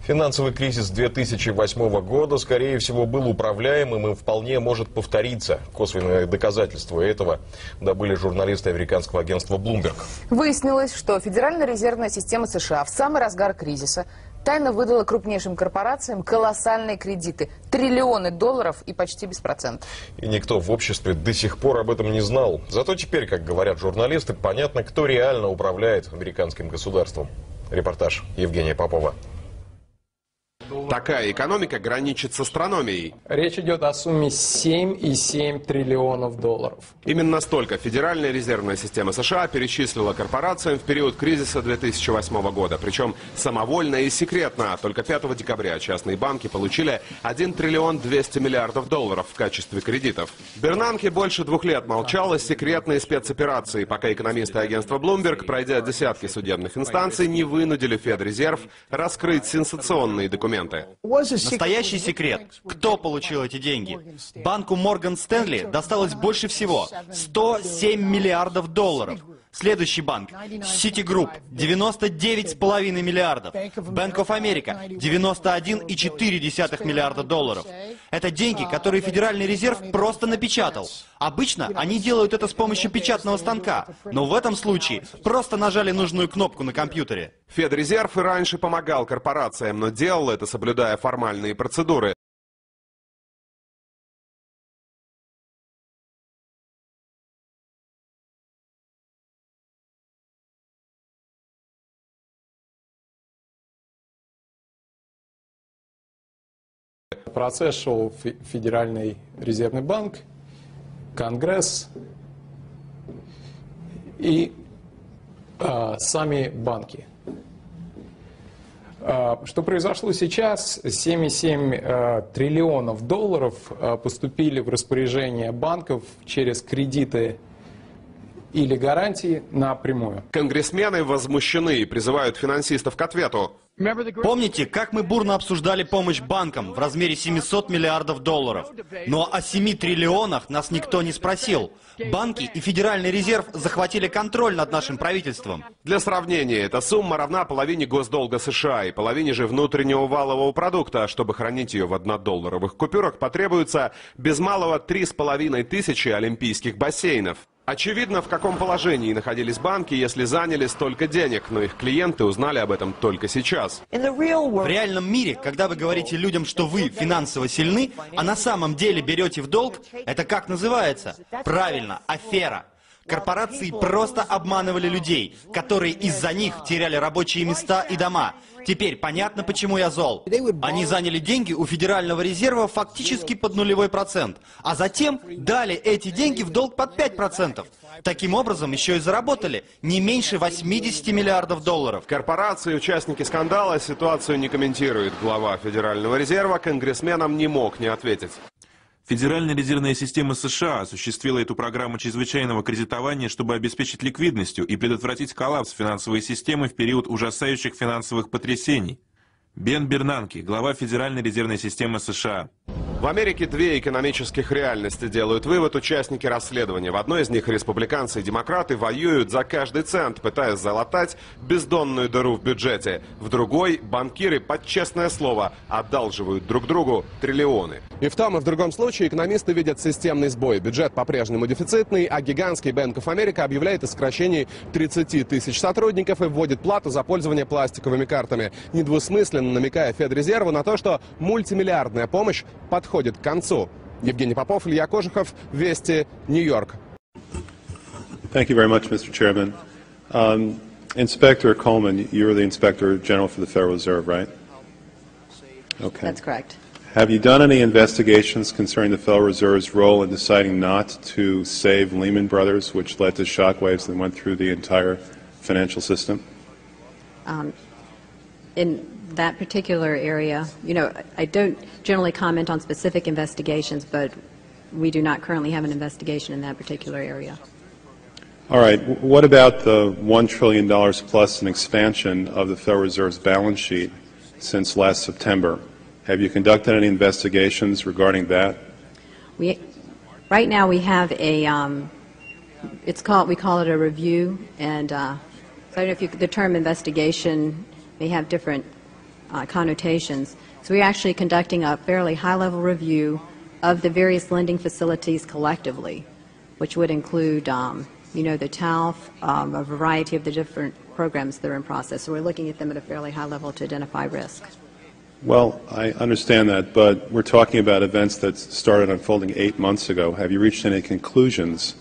Финансовый кризис 2008 года, скорее всего, был управляемым и вполне может повториться. Косвенные доказательства этого добыли журналисты американского агентства Bloomberg. Выяснилось, что Федеральная резервная система США в самый разгар кризиса тайно выдала крупнейшим корпорациям колоссальные кредиты – триллионы долларов и почти без процентов. И никто в обществе до сих пор об этом не знал. Зато теперь, как говорят журналисты, понятно, кто реально управляет американским государством. Репортаж Евгения Попова. Такая экономика граничит с астрономией. Речь идет о сумме 7,7 триллионов долларов. Именно столько Федеральная резервная система США перечислила корпорациям в период кризиса 2008 года. Причем самовольно и секретно. Только 5 декабря частные банки получили 1 триллион 200 миллиардов долларов в качестве кредитов. Бернанке больше 2 лет молчал о секретной спецоперации, пока экономисты агентства Bloomberg, пройдя десятки судебных инстанций, не вынудили Федрезерв раскрыть сенсационные документы. Настоящий секрет. Кто получил эти деньги? Банку Морган Стэнли досталось больше всего – 107 миллиардов долларов. Следующий банк – Citigroup – 99,5 миллиардов. Bank of America – 91,4 миллиарда долларов. Это деньги, которые Федеральный резерв просто напечатал. Обычно они делают это с помощью печатного станка, но в этом случае просто нажали нужную кнопку на компьютере. Федрезерв и раньше помогал корпорациям, но делал это, соблюдая формальные процедуры. Процесс шел в Федеральный резервный банк, Конгресс и сами банки. Что произошло сейчас? 7,7 триллионов долларов поступили в распоряжение банков через кредиты или гарантии напрямую. Конгрессмены возмущены и призывают финансистов к ответу. Помните, как мы бурно обсуждали помощь банкам в размере 700 миллиардов долларов? Но о 7 триллионах нас никто не спросил. Банки и Федеральный резерв захватили контроль над нашим правительством. Для сравнения, эта сумма равна половине госдолга США и половине же внутреннего валового продукта. Чтобы хранить ее в $1 купюрах, потребуется без малого 3500 олимпийских бассейнов. Очевидно, в каком положении находились банки, если заняли столько денег, но их клиенты узнали об этом только сейчас. В реальном мире, когда вы говорите людям, что вы финансово сильны, а на самом деле берете в долг, это как называется? Правильно, афера. Корпорации просто обманывали людей, которые из-за них теряли рабочие места и дома. Теперь понятно, почему я зол. Они заняли деньги у Федерального резерва фактически под 0%, а затем дали эти деньги в долг под 5%. Таким образом, еще и заработали не меньше 80 миллиардов долларов. Корпорации, участники скандала, ситуацию не комментирует. Глава Федерального резерва конгрессменам не мог не ответить. Федеральная резервная система США осуществила эту программу чрезвычайного кредитования, чтобы обеспечить ликвидностью и предотвратить коллапс финансовой системы в период ужасающих финансовых потрясений. Бен Бернанке, глава Федеральной резервной системы США. В Америке две экономических реальности делают вывод участники расследования. В одной из них республиканцы и демократы воюют за каждый цент, пытаясь залатать бездонную дыру в бюджете. В другой банкиры под честное слово одалживают друг другу триллионы. И в том, и в другом случае экономисты видят системный сбой. Бюджет по-прежнему дефицитный, а гигантский Bank of America объявляет о сокращении 30 тысяч сотрудников и вводит плату за пользование пластиковыми картами, недвусмысленно намекая Федрезерву на то, что мультимиллиардная помощь подходит к концу. Евгений Попов, Илья Кожухов, Вести, Нью-Йорк. Thank you very much, Mr. Chairman. Inspector Coleman, you're the Inspector General for the Federal Reserve, right? Okay. That's correct. Have you done any investigations concerning the Federal Reserve's role in deciding not to save Lehman Brothers, which led to shockwaves that went through the entire financial system? In that particular area, you know, I don't generally comment on specific investigations, but we do not currently have an investigation in that particular area. All right. What about the $1 trillion plus in expansion of the Federal Reserve's balance sheet since last September? Have you conducted any investigations regarding that? Right now we have a, we call it a review, and so I don't know if the term investigation may have different connotations. So we're actually conducting a fairly high-level review of the various lending facilities collectively, which would include, the TALF, a variety of the different programs that are in process. So we're looking at them at a fairly high level to identify risk. Well, I understand that, but we're talking about events that started unfolding 8 months ago. Have you reached any conclusions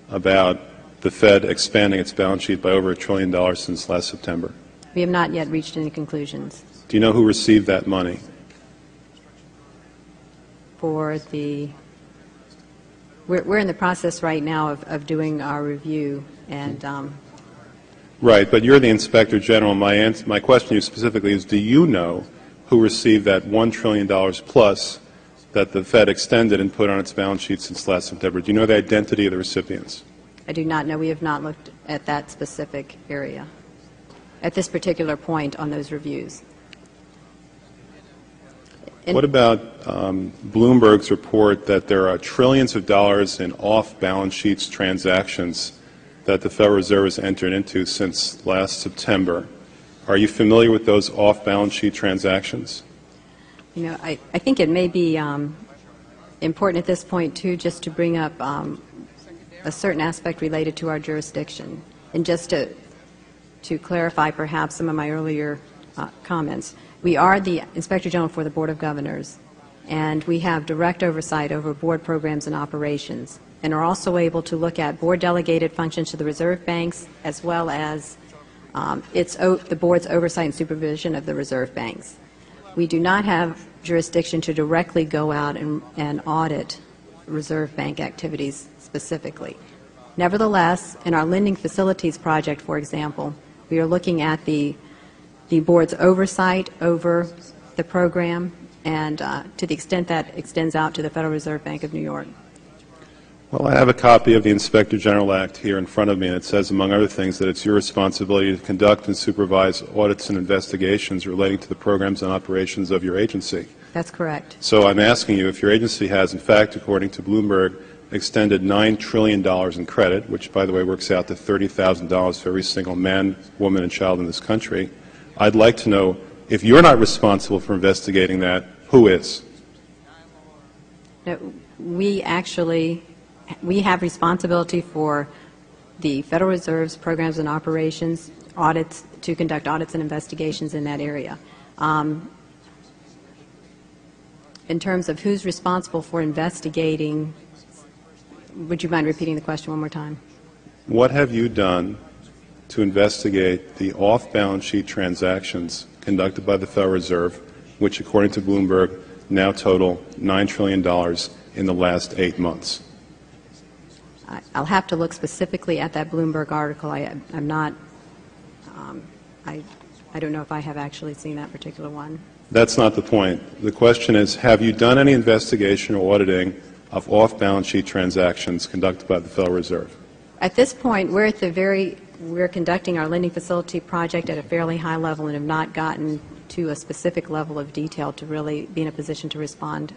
about the Fed expanding its balance sheet by over $1 trillion since last September? We have not yet reached any conclusions. Do you know who received that money? We're in the process right now of doing our review, and Right, but you're the Inspector General. My question to you specifically is, do you know who received that $1 trillion plus that the Fed extended and put on its balance sheet since last September? Do you know the identity of the recipients? I do not know. We have not looked at that specific area at this particular point on those reviews. What about Bloomberg's report that there are trillions of dollars in off-balance sheets transactions that the Federal Reserve has entered into since last September? Are you familiar with those off-balance sheet transactions? I think it may be important at this point, too, just to bring up a certain aspect related to our jurisdiction. And just to clarify perhaps some of my earlier comments. We are the Inspector General for the Board of Governors, and we have direct oversight over board programs and operations, and are also able to look at board-delegated functions to the reserve banks, as well as the board's oversight and supervision of the reserve banks. We do not have jurisdiction to directly go out and audit reserve bank activities specifically. Nevertheless, in our lending facilities project, for example, we are looking at the board's oversight over the program, and to the extent that extends out to the Federal Reserve Bank of New York. Well, I have a copy of the Inspector General Act here in front of me, and it says, among other things, that it's your responsibility to conduct and supervise audits and investigations relating to the programs and operations of your agency. That's correct. So I'm asking you if your agency has, in fact, according to Bloomberg, extended $9 trillion in credit, which, by the way, works out to $30,000 for every single man, woman, and child in this country. I'd like to know, if you're not responsible for investigating that, who is? No, we have responsibility for the Federal Reserve's programs and operations, audits, to conduct audits and investigations in that area. In terms of who's responsible for investigating, would you mind repeating the question one more time? What have you done to investigate the off-balance sheet transactions conducted by the Federal Reserve, which, according to Bloomberg, now total $9 trillion in the last 8 months? I'll have to look specifically at that Bloomberg article. I'm not, I don't know if I have actually seen that particular one. That's not the point. The question is, have you done any investigation or auditing of off-balance sheet transactions conducted by the Federal Reserve? At this point, we're conducting our lending facility project at a fairly high level and have not gotten to a specific level of detail to really be in a position to respond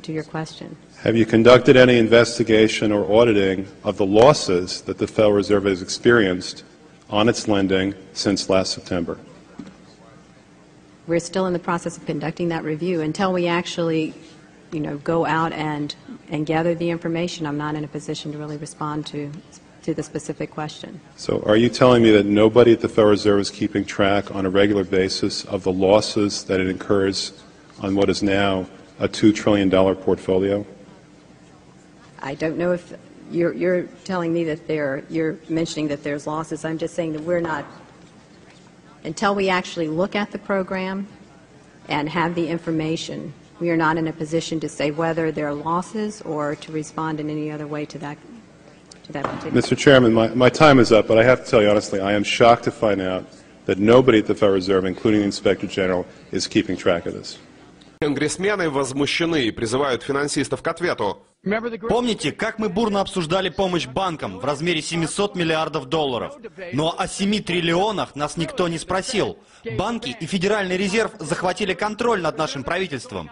to your question. Have you conducted any investigation or auditing of the losses that the Federal Reserve has experienced on its lending since last September? We're still in the process of conducting that review. Until we actually, go out and gather the information, I'm not in a position to really respond to the specific question. So are you telling me that nobody at the Federal Reserve is keeping track on a regular basis of the losses that it incurs on what is now a $2 trillion portfolio? I don't know if you're telling me that you're mentioning that there's losses. I'm just saying that we're not, until we actually look at the program and have the information, we are not in a position to say whether there are losses or to respond in any other way to that particular. Mr. Chairman, my time is up, but I have to tell you honestly, I am shocked to find out that nobody at the Federal Reserve, including the Inspector General, is keeping track of this. Конгрессмены возмущены и призывают финансистов к ответу. Помните, как мы бурно обсуждали помощь банкам в размере $700 миллиардов? Но о 7 триллионах нас никто не спросил. Банки и Федеральный резерв захватили контроль над нашим правительством.